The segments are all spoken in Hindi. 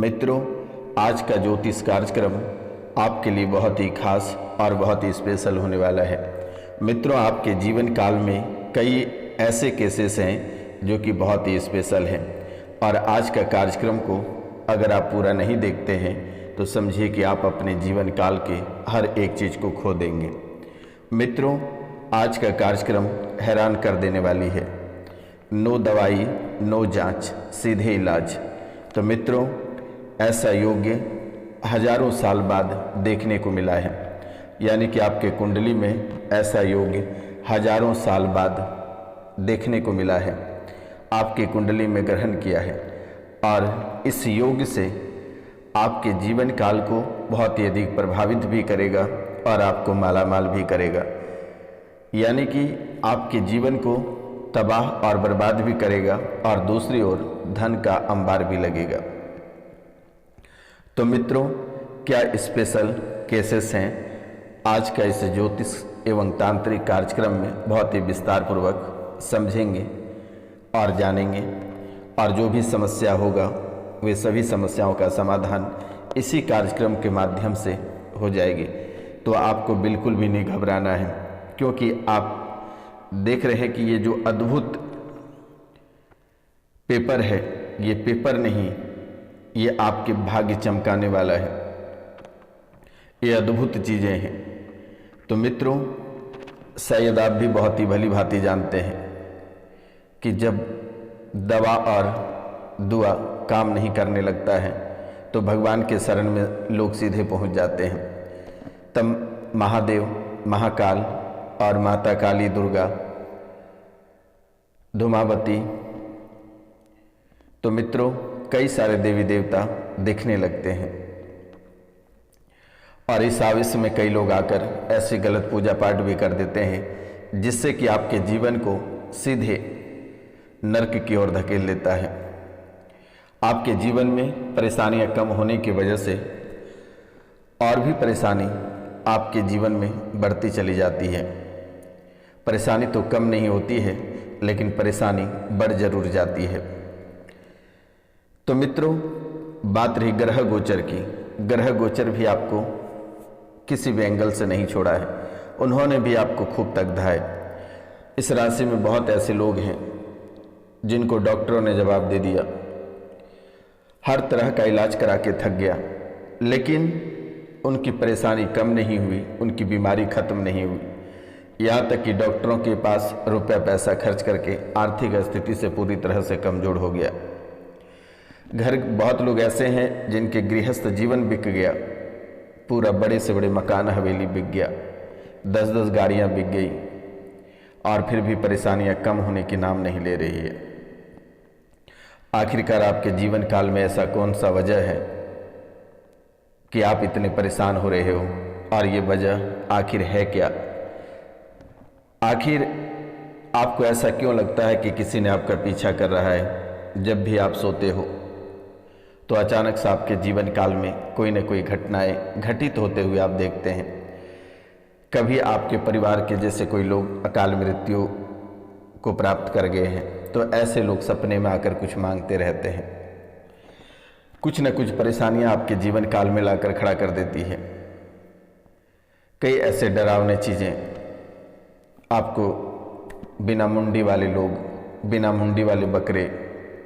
मित्रों, आज का ज्योतिष कार्यक्रम आपके लिए बहुत ही खास और बहुत ही स्पेशल होने वाला है। मित्रों, आपके जीवन काल में कई ऐसे केसेस हैं जो कि बहुत ही स्पेशल हैं और आज का कार्यक्रम को अगर आप पूरा नहीं देखते हैं तो समझिए कि आप अपने जीवन काल के हर एक चीज़ को खो देंगे। मित्रों, आज का कार्यक्रम हैरान कर देने वाली है। नो दवाई, नो जांच, सीधे इलाज। तो मित्रों, ऐसा योग्य हजारों साल बाद देखने को मिला है, यानी कि आपके कुंडली में ऐसा योग्य हजारों साल बाद देखने को मिला है, आपकी कुंडली में ग्रहण किया है और इस योग से आपके जीवन काल को बहुत ही अधिक प्रभावित भी करेगा और आपको मालामाल भी करेगा, यानी कि आपके जीवन को तबाह और बर्बाद भी करेगा और दूसरी ओर धन का अंबार भी लगेगा। तो मित्रों, क्या स्पेशल केसेस हैं आज का इस ज्योतिष एवं तांत्रिक कार्यक्रम में बहुत ही विस्तार पूर्वक समझेंगे और जानेंगे, और जो भी समस्या होगा वे सभी समस्याओं का समाधान इसी कार्यक्रम के माध्यम से हो जाएगी। तो आपको बिल्कुल भी नहीं घबराना है, क्योंकि आप देख रहे हैं कि ये जो अद्भुत पेपर है, ये पेपर नहीं, ये आपके भाग्य चमकाने वाला है। ये अद्भुत चीज़ें हैं। तो मित्रों, शायद आप भी बहुत ही भली भांति जानते हैं कि जब दवा और दुआ काम नहीं करने लगता है तो भगवान के शरण में लोग सीधे पहुंच जाते हैं। तब महादेव, महाकाल और माता काली, दुर्गा, धूमावती, तो मित्रों कई सारे देवी देवता दिखने लगते हैं और इस आवेश में कई लोग आकर ऐसी गलत पूजा पाठ भी कर देते हैं जिससे कि आपके जीवन को सीधे नरक की ओर धकेल देता है। आपके जीवन में परेशानियां कम होने की वजह से और भी परेशानी आपके जीवन में बढ़ती चली जाती है। परेशानी तो कम नहीं होती है, लेकिन परेशानी बढ़ जरूर जाती है। तो मित्रों, बात रही ग्रह गोचर की। ग्रह गोचर भी आपको किसी भी एंगल से नहीं छोड़ा है, उन्होंने भी आपको खूब तकधा है। इस राशि में बहुत ऐसे लोग हैं जिनको डॉक्टरों ने जवाब दे दिया, हर तरह का इलाज करा के थक गया, लेकिन उनकी परेशानी कम नहीं हुई, उनकी बीमारी खत्म नहीं हुई। यहाँ तक कि डॉक्टरों के पास रुपया पैसा खर्च करके आर्थिक स्थिति से पूरी तरह से कमजोर हो गया। घर बहुत लोग ऐसे हैं जिनके गृहस्थ जीवन बिक गया, पूरा बड़े से बड़े मकान हवेली बिक गया, 10-10 गाड़ियां बिक गई, और फिर भी परेशानियां कम होने की नाम नहीं ले रही है। आखिरकार आपके जीवन काल में ऐसा कौन सा वजह है कि आप इतने परेशान हो रहे हो, और ये वजह आखिर है क्या? आखिर आपको ऐसा क्यों लगता है कि किसी ने आपका पीछा कर रहा है? जब भी आप सोते हो तो अचानक से आपके जीवन काल में कोई न कोई घटनाएं घटित होते हुए आप देखते हैं। कभी आपके परिवार के जैसे कोई लोग अकाल मृत्यु को प्राप्त कर गए हैं, तो ऐसे लोग सपने में आकर कुछ मांगते रहते हैं। कुछ न कुछ परेशानियां आपके जीवन काल में लाकर खड़ा कर देती है। कई ऐसे डरावने चीज़ें आपको बिना मुंडी वाले लोग, बिना मुंडी वाले बकरे,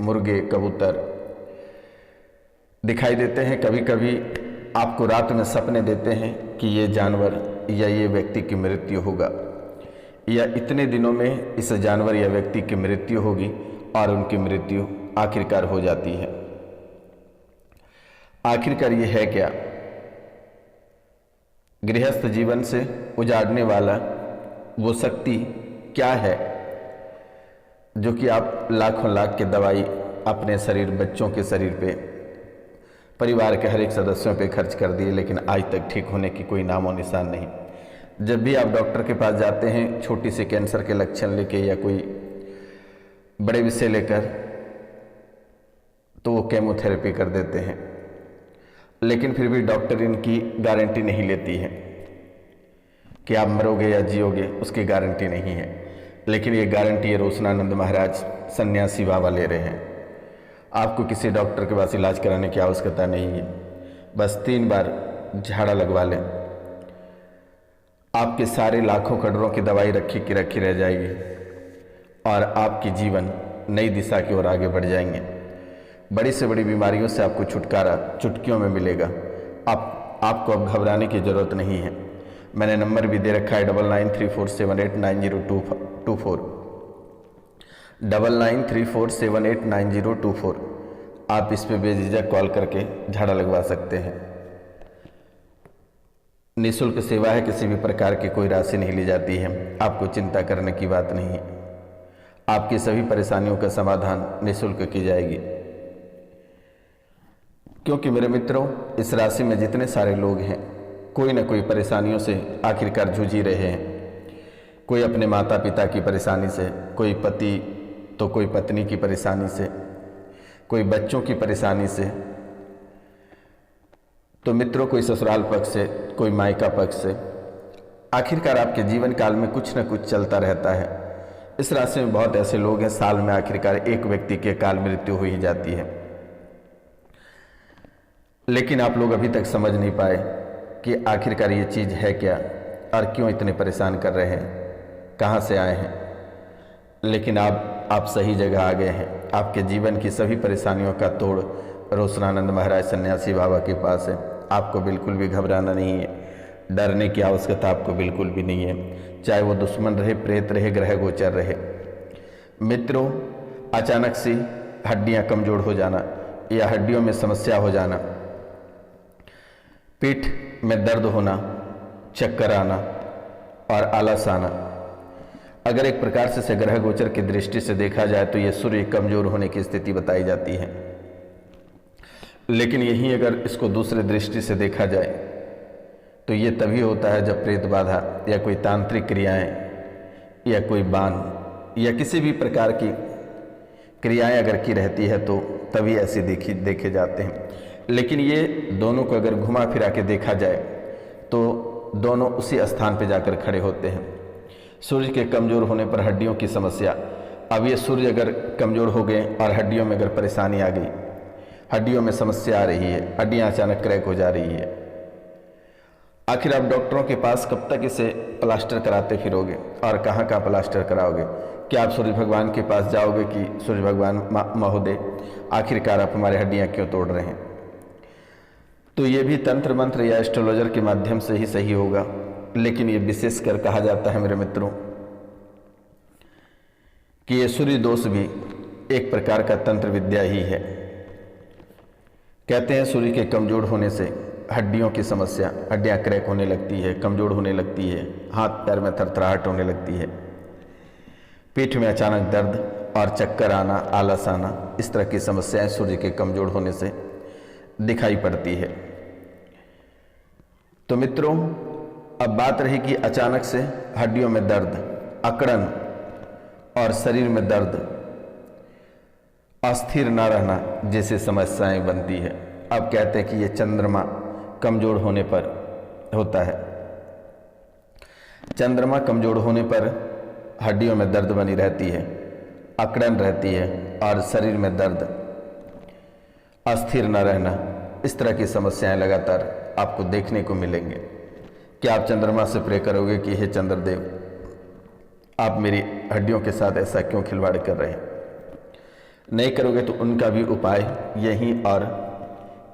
मुर्गे, कबूतर दिखाई देते हैं। कभी कभी आपको रात में सपने देते हैं कि ये जानवर या ये व्यक्ति की मृत्यु होगा, या इतने दिनों में इस जानवर या व्यक्ति की मृत्यु होगी, और उनकी मृत्यु आखिरकार हो जाती है। आखिरकार ये है क्या? गृहस्थ जीवन से उजाड़ने वाला वो शक्ति क्या है जो कि आप लाखों लाख की दवाई अपने शरीर, बच्चों के शरीर पे, परिवार के हर एक सदस्यों पे खर्च कर दिए, लेकिन आज तक ठीक होने की कोई नामो निशान नहीं। जब भी आप डॉक्टर के पास जाते हैं छोटी सी कैंसर के लक्षण लेके या कोई बड़े विषय लेकर, तो वो केमोथेरेपी कर देते हैं, लेकिन फिर भी डॉक्टर इनकी गारंटी नहीं लेती है कि आप मरोगे या जियोगे, उसकी गारंटी नहीं है। लेकिन ये गारंटी रोशनानंद महाराज सन्यासी बाबा ले रहे हैं। आपको किसी डॉक्टर के पास इलाज कराने की आवश्यकता नहीं है। बस 3 बार झाड़ा लगवा लें, आपके सारे लाखों करोड़ों की दवाई रखी की रखी रह जाएगी और आपकी जीवन नई दिशा की ओर आगे बढ़ जाएंगे। बड़ी से बड़ी बीमारियों से आपको छुटकारा चुटकियों में मिलेगा। आपको अब घबराने की ज़रूरत नहीं है। मैंने नंबर भी दे रखा है 9934789024 9934789024। आप इस पे बेझिझक कॉल करके झाड़ा लगवा सकते हैं। निःशुल्क सेवा है, किसी भी प्रकार की कोई राशि नहीं ली जाती है। आपको चिंता करने की बात नहीं है। आपकी सभी परेशानियों का समाधान निःशुल्क की जाएगी। क्योंकि मेरे मित्रों, इस राशि में जितने सारे लोग हैं, कोई न कोई परेशानियों से आखिरकार जूझ ही रहे हैं। कोई अपने माता पिता की परेशानी से, कोई पति तो कोई पत्नी की परेशानी से, कोई बच्चों की परेशानी से, तो मित्रों कोई ससुराल पक्ष से, कोई मायका पक्ष से। आखिरकार आपके जीवन काल में कुछ न कुछ चलता रहता है। इस राशि में बहुत ऐसे लोग हैं, साल में आखिरकार एक व्यक्ति की काल मृत्यु हो ही जाती है। लेकिन आप लोग अभी तक समझ नहीं पाए कि आखिरकार ये चीज़ है क्या और क्यों इतने परेशान कर रहे हैं, कहाँ से आए हैं। लेकिन आप सही जगह आ गए हैं। आपके जीवन की सभी परेशानियों का तोड़ रोशनानंद महाराज सन्यासी बाबा के पास है। आपको बिल्कुल भी घबराना नहीं है, डरने की आवश्यकता आपको बिल्कुल भी नहीं है। चाहे वो दुश्मन रहे, प्रेत रहे, ग्रह गोचर रहे। मित्रों, अचानक से हड्डियां कमजोर हो जाना या हड्डियों में समस्या हो जाना, पीठ में दर्द होना, चक्कर आना और आलस आना, अगर एक प्रकार से ग्रह गोचर की दृष्टि से देखा जाए तो यह सूर्य कमजोर होने की स्थिति बताई जाती है। लेकिन यही अगर इसको दूसरे दृष्टि से देखा जाए तो ये तभी होता है जब प्रेत बाधा या कोई तांत्रिक क्रियाएं या कोई बाण या किसी भी प्रकार की क्रियाएं अगर की रहती है तो तभी ऐसे देखे जाते हैं। लेकिन ये दोनों को अगर घुमा फिरा के देखा जाए तो दोनों उसी स्थान पर जाकर खड़े होते हैं। सूर्य के कमज़ोर होने पर हड्डियों की समस्या, अब ये सूर्य अगर कमज़ोर हो गए और हड्डियों में अगर परेशानी आ गई, हड्डियों में समस्या आ रही है, हड्डियां अचानक क्रैक हो जा रही है, आखिर आप डॉक्टरों के पास कब तक इसे प्लास्टर कराते फिरोगे और कहाँ कहाँ प्लास्टर कराओगे? क्या आप सूर्य भगवान के पास जाओगे कि सूर्य भगवान महोदय आखिरकार आप हमारे हड्डियाँ क्यों तोड़ रहे हैं? तो ये भी तंत्र मंत्र या एस्ट्रोलॉजर के माध्यम से ही सही होगा। लेकिन ये विशेषकर कहा जाता है मेरे मित्रों कि ये सूर्य दोष भी एक प्रकार का तंत्र विद्या ही है। कहते हैं सूर्य के कमजोर होने से हड्डियों की समस्या, हड्डियां क्रैक होने लगती है, कमजोर होने लगती है, हाथ पैर में थरथराहट होने लगती है, पीठ में अचानक दर्द और चक्कर आना, आलस आना, इस तरह की समस्याएं सूर्य के कमजोर होने से दिखाई पड़ती है। तो मित्रों, अब बात रही कि अचानक से हड्डियों में दर्द, अकड़न और शरीर में दर्द, अस्थिर न रहना जैसे समस्याएं बनती है। अब कहते हैं कि ये चंद्रमा कमजोर होने पर होता है। चंद्रमा कमजोर होने पर हड्डियों में दर्द बनी रहती है, अकड़न रहती है और शरीर में दर्द, अस्थिर न रहना, इस तरह की समस्याएं लगातार आपको देखने को मिलेंगे। क्या आप चंद्रमा से प्रे करोगे कि हे चंद्रदेव, आप मेरी हड्डियों के साथ ऐसा क्यों खिलवाड़ कर रहे हैं? नहीं करोगे तो उनका भी उपाय यहीं और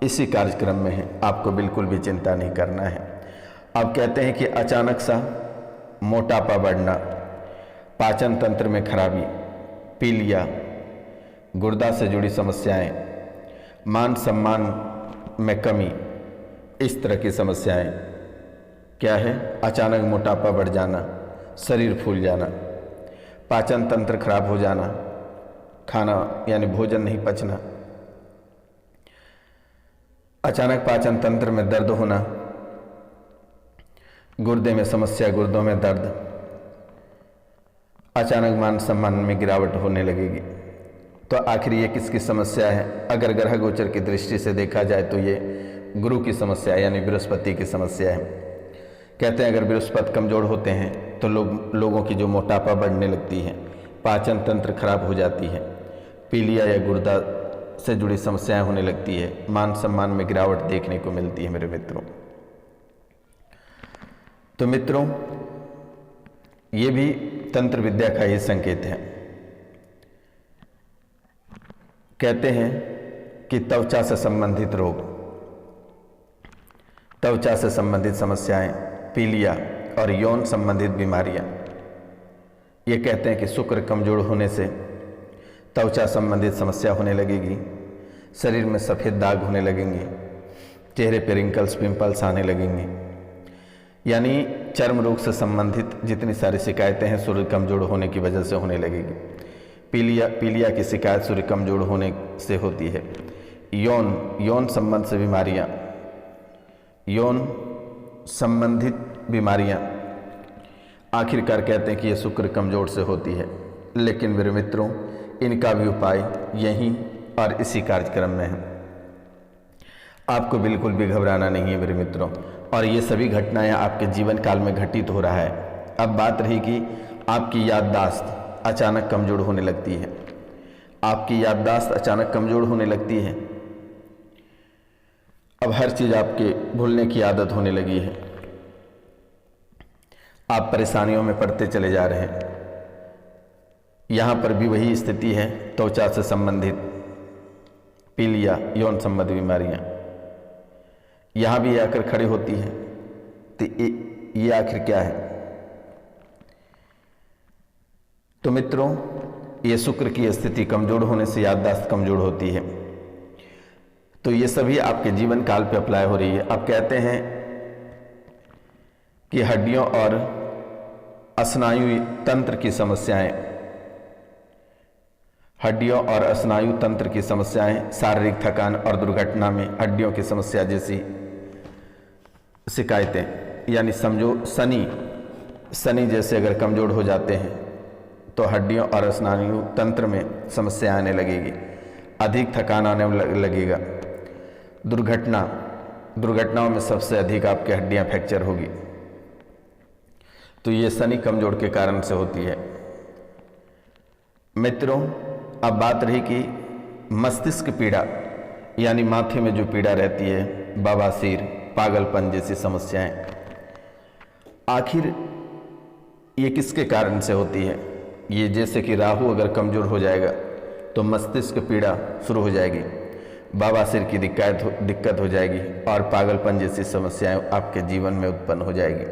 इसी कार्यक्रम में है। आपको बिल्कुल भी चिंता नहीं करना है। अब कहते हैं कि अचानक सा मोटापा बढ़ना, पाचन तंत्र में खराबी, पीलिया, गुर्दा से जुड़ी समस्याएं, मान सम्मान में कमी, इस तरह की समस्याएं क्या है? अचानक मोटापा बढ़ जाना, शरीर फूल जाना, पाचन तंत्र खराब हो जाना, खाना यानी भोजन नहीं पचना, अचानक पाचन तंत्र में दर्द होना, गुर्दे में समस्या, गुर्दों में दर्द, अचानक मान सम्मान में गिरावट होने लगेगी। तो आखिर ये किसकी समस्या है? अगर ग्रह गोचर की दृष्टि से देखा जाए तो ये गुरु की समस्या यानी बृहस्पति की समस्या है। कहते हैं अगर बृहस्पति कमजोर होते हैं तो लोगों की जो मोटापा बढ़ने लगती है, पाचन तंत्र खराब हो जाती है, पीलिया या गुर्दा से जुड़ी समस्याएं होने लगती है, मान सम्मान में गिरावट देखने को मिलती है मेरे मित्रों। तो मित्रों, ये भी तंत्र विद्या का ही संकेत है। कहते हैं कि त्वचा से संबंधित रोग, त्वचा से संबंधित समस्याएं, पीलिया और यौन संबंधित बीमारियां, ये कहते हैं कि शुक्र कमजोर होने से त्वचा संबंधित समस्या होने लगेगी, शरीर में सफ़ेद दाग होने लगेंगे, चेहरे पर रिंकल्स, पिंपल्स आने लगेंगे, यानी चर्म रोग से संबंधित जितनी सारी शिकायतें हैं सूर्य कमजोर होने की वजह से होने लगेगी। पीलिया की शिकायत सूर्य कमजोर होने से होती है। यौन संबंध से बीमारियां, यौन संबंधित बीमारियां आखिरकार कहते हैं कि ये शुक्र कमजोर से होती है। लेकिन मेरे मित्रों, इनका भी उपाय यहीं और इसी कार्यक्रम में है। आपको बिल्कुल भी घबराना नहीं है मेरे मित्रों, और ये सभी घटनाएं आपके जीवन काल में घटित हो रहा है। अब बात रही कि आपकी याददाश्त अचानक कमजोर होने लगती है, आपकी याददाश्त अचानक कमजोर होने लगती है। अब हर चीज़ आपके भूलने की आदत होने लगी है, आप परेशानियों में पड़ते चले जा रहे हैं। यहाँ पर भी वही स्थिति है, त्वचा से संबंधित पीलिया, यौन संबंधी बीमारियाँ यहाँ भी आकर खड़ी होती है। तो ये आखिर क्या है? तो मित्रों, ये शुक्र की स्थिति कमजोर होने से याददाश्त कमजोर होती है। तो ये सभी आपके जीवन काल पे अप्लाई हो रही है। अब कहते हैं कि हड्डियों और स्नायु तंत्र की समस्याएं, हड्डियों और स्नायु तंत्र की समस्याएं, शारीरिक थकान और दुर्घटना में हड्डियों की समस्या जैसी शिकायतें, यानी समझो शनि जैसे अगर कमजोर हो जाते हैं तो हड्डियों और स्नायु तंत्र में समस्या आने लगेगी, अधिक थकान आने लगेगा। दुर्घटनाओं में सबसे अधिक आपकी हड्डियां फ्रैक्चर होगी। तो ये शनि कमजोर के कारण से होती है। मित्रों, अब बात रही कि मस्तिष्क पीड़ा, यानी माथे में जो पीड़ा रहती है, बवासीर, पागलपन जैसी समस्याएं, आखिर ये किसके कारण से होती है? ये जैसे कि राहु अगर कमजोर हो जाएगा तो मस्तिष्क पीड़ा शुरू हो जाएगी, बवासीर की दिक्कत हो जाएगी और पागलपन जैसी समस्याएं आपके जीवन में उत्पन्न हो जाएगी।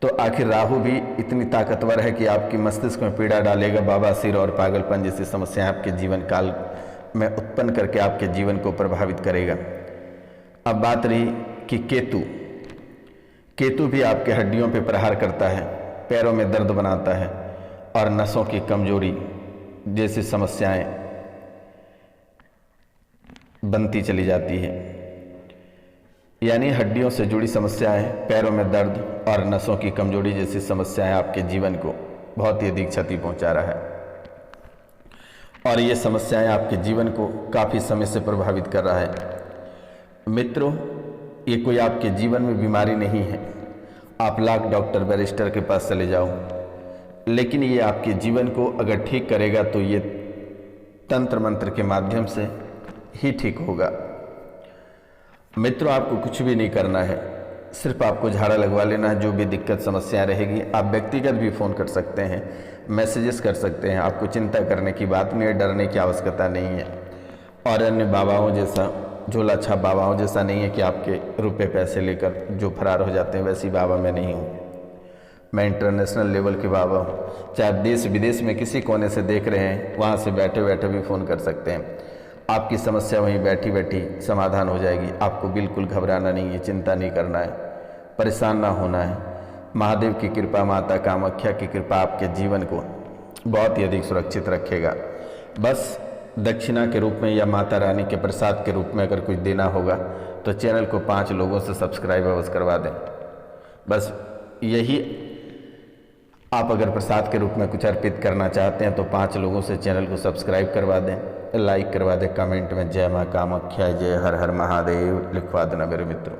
तो आखिर राहु भी इतनी ताकतवर है कि आपकी मस्तिष्क में पीड़ा डालेगा, बवासीर और पागलपन जैसी समस्याएं आपके जीवन काल में उत्पन्न करके आपके जीवन को प्रभावित करेगा। अब बात रही कि केतु भी आपके हड्डियों पर प्रहार करता है, पैरों में दर्द बनाता है और नसों की कमजोरी जैसी समस्याएं बनती चली जाती है। यानी हड्डियों से जुड़ी समस्याएं, पैरों में दर्द और नसों की कमजोरी जैसी समस्याएं आपके जीवन को बहुत ही अधिक क्षति पहुंचा रहा है, और ये समस्याएं आपके जीवन को काफ़ी समय से प्रभावित कर रहा है। मित्रों, ये कोई आपके जीवन में बीमारी नहीं है, आप लाख डॉक्टर बैरिस्टर के पास चले जाओ, लेकिन ये आपके जीवन को अगर ठीक करेगा तो ये तंत्र मंत्र के माध्यम से ही ठीक होगा। मित्रों, आपको कुछ भी नहीं करना है, सिर्फ आपको झाड़ा लगवा लेना है। जो भी दिक्कत समस्या रहेगी आप व्यक्तिगत भी फ़ोन कर सकते हैं, मैसेजेस कर सकते हैं। आपको चिंता करने की बात नहीं है, डरने की आवश्यकता नहीं है। और अन्य बाबाओं जैसा, झोला छाप बाबाओं जैसा नहीं है कि आपके रुपए पैसे लेकर जो फरार हो जाते हैं, वैसी बाबा मैं नहीं हूँ। मैं इंटरनेशनल लेवल के बाबा हूँ। चाहे देश विदेश में किसी कोने से देख रहे हैं, वहाँ से बैठे बैठे भी फ़ोन कर सकते हैं। आपकी समस्या वहीं बैठी बैठी समाधान हो जाएगी। आपको बिल्कुल घबराना नहीं है, चिंता नहीं करना है, परेशान ना होना है। महादेव की कृपा, माता कामाख्या की कृपा आपके जीवन को बहुत ही अधिक सुरक्षित रखेगा। बस दक्षिणा के रूप में या माता रानी के प्रसाद के रूप में अगर कुछ देना होगा तो चैनल को 5 लोगों से सब्सक्राइब अवश्य करवा दें। बस यही, आप अगर प्रसाद के रूप में कुछ अर्पित करना चाहते हैं तो 5 लोगों से चैनल को सब्सक्राइब करवा दें, लाइक करवा दें, कमेंट में जय माँ कामाख्या, जय हर हर महादेव लिखवा देना मेरे मित्रों।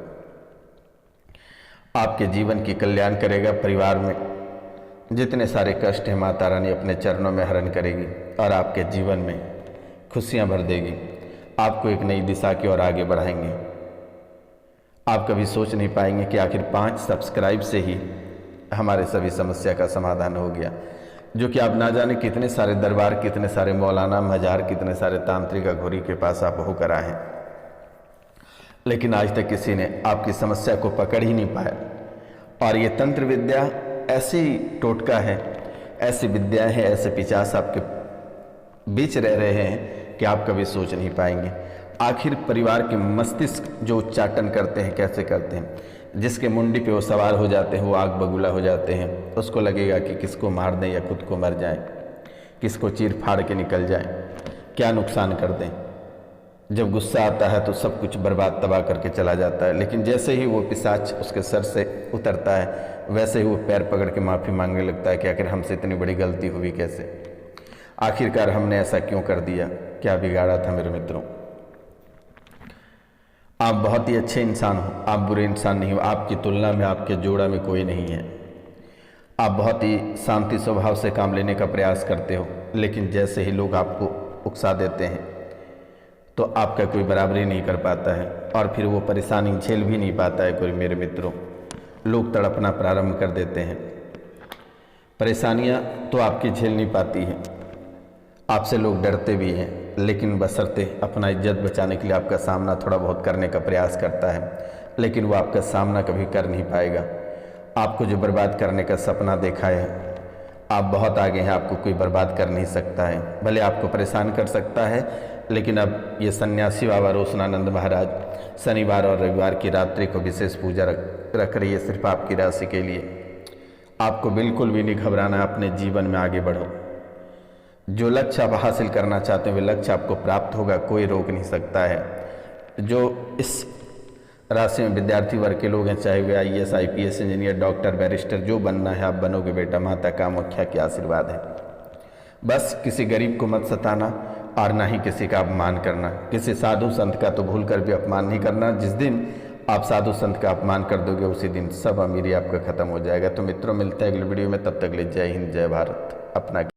आपके जीवन की कल्याण करेगा। परिवार में जितने सारे कष्ट हैं माता रानी अपने चरणों में हरण करेगी और आपके जीवन में खुशियाँ भर देगी, आपको एक नई दिशा की ओर आगे बढ़ाएंगे। आप कभी सोच नहीं पाएंगे कि आखिर 5 सब्सक्राइब से ही हमारे सभी समस्या का समाधान हो गया, जो कि आप ना जाने कितने सारे दरबार, कितने सारे मौलाना, मजार, कितने सारे तांत्रिक घोरी के पास आप होकर आए हैं, लेकिन आज तक किसी ने आपकी समस्या को पकड़ ही नहीं पाया। और ये तंत्र विद्या ऐसी टोटका है, ऐसी विद्या है, ऐसे पिचास आपके बीच रह रहे हैं कि आप कभी सोच नहीं पाएंगे। आखिर परिवार के मस्तिष्क जो उच्चाटन करते हैं, कैसे करते हैं, जिसके मुंडी पे वो सवार हो जाते हैं, वो आग बगुला हो जाते हैं, उसको लगेगा कि किसको मार दें या खुद को मर जाएं, किसको चीर फाड़ के निकल जाएं, क्या नुकसान कर दें। जब गुस्सा आता है तो सब कुछ बर्बाद तबाह करके चला जाता है, लेकिन जैसे ही वो पिशाच उसके सर से उतरता है, वैसे ही वो पैर पकड़ के माफ़ी मांगने लगता है कि आखिर हमसे इतनी बड़ी गलती हुई कैसे, आखिरकार हमने ऐसा क्यों कर दिया, क्या बिगाड़ा था मेरे मित्रों। आप बहुत ही अच्छे इंसान हो, आप बुरे इंसान नहीं हो, आपकी तुलना में, आपके जोड़ा में कोई नहीं है। आप बहुत ही शांति स्वभाव से काम लेने का प्रयास करते हो, लेकिन जैसे ही लोग आपको उकसा देते हैं तो आपका कोई बराबरी नहीं कर पाता है, और फिर वो परेशानी झेल भी नहीं पाता है कोई मेरे मित्रों। लोग तड़पना प्रारंभ कर देते हैं, परेशानियां तो आपकी झेल नहीं पाती हैं, आपसे लोग डरते भी हैं, लेकिन बशर्ते अपना इज्जत बचाने के लिए आपका सामना थोड़ा बहुत करने का प्रयास करता है, लेकिन वो आपका सामना कभी कर नहीं पाएगा। आपको जो बर्बाद करने का सपना देखा है, आप बहुत आगे हैं, आपको कोई बर्बाद कर नहीं सकता है। भले आपको परेशान कर सकता है, लेकिन अब ये सन्यासी बाबा रोशनानंद महाराज शनिवार और रविवार की रात्रि को विशेष पूजा रख रही है, सिर्फ आपकी राशि के लिए। आपको बिल्कुल भी नहीं घबराना है, अपने जीवन में आगे बढ़ो। जो लक्ष्य आप हासिल करना चाहते हैं वे लक्ष्य आपको प्राप्त होगा, कोई रोक नहीं सकता है। जो इस राशि में विद्यार्थी वर्ग के लोग हैं, चाहे वे IAS, IPS, engineer, doctor, barrister, जो बनना है आप बनोगे बेटा, माता कामाख्या के आशीर्वाद है। बस किसी गरीब को मत सताना और ना ही किसी का अपमान करना। किसी साधु संत का तो भूल कर भी अपमान नहीं करना। जिस दिन आप साधु संत का अपमान कर दोगे उसी दिन सब अमीरी आपका खत्म हो जाएगा। तो मित्रों, मिलते हैं अगले वीडियो में, तब तक ले जय हिंद, जय भारत। अपना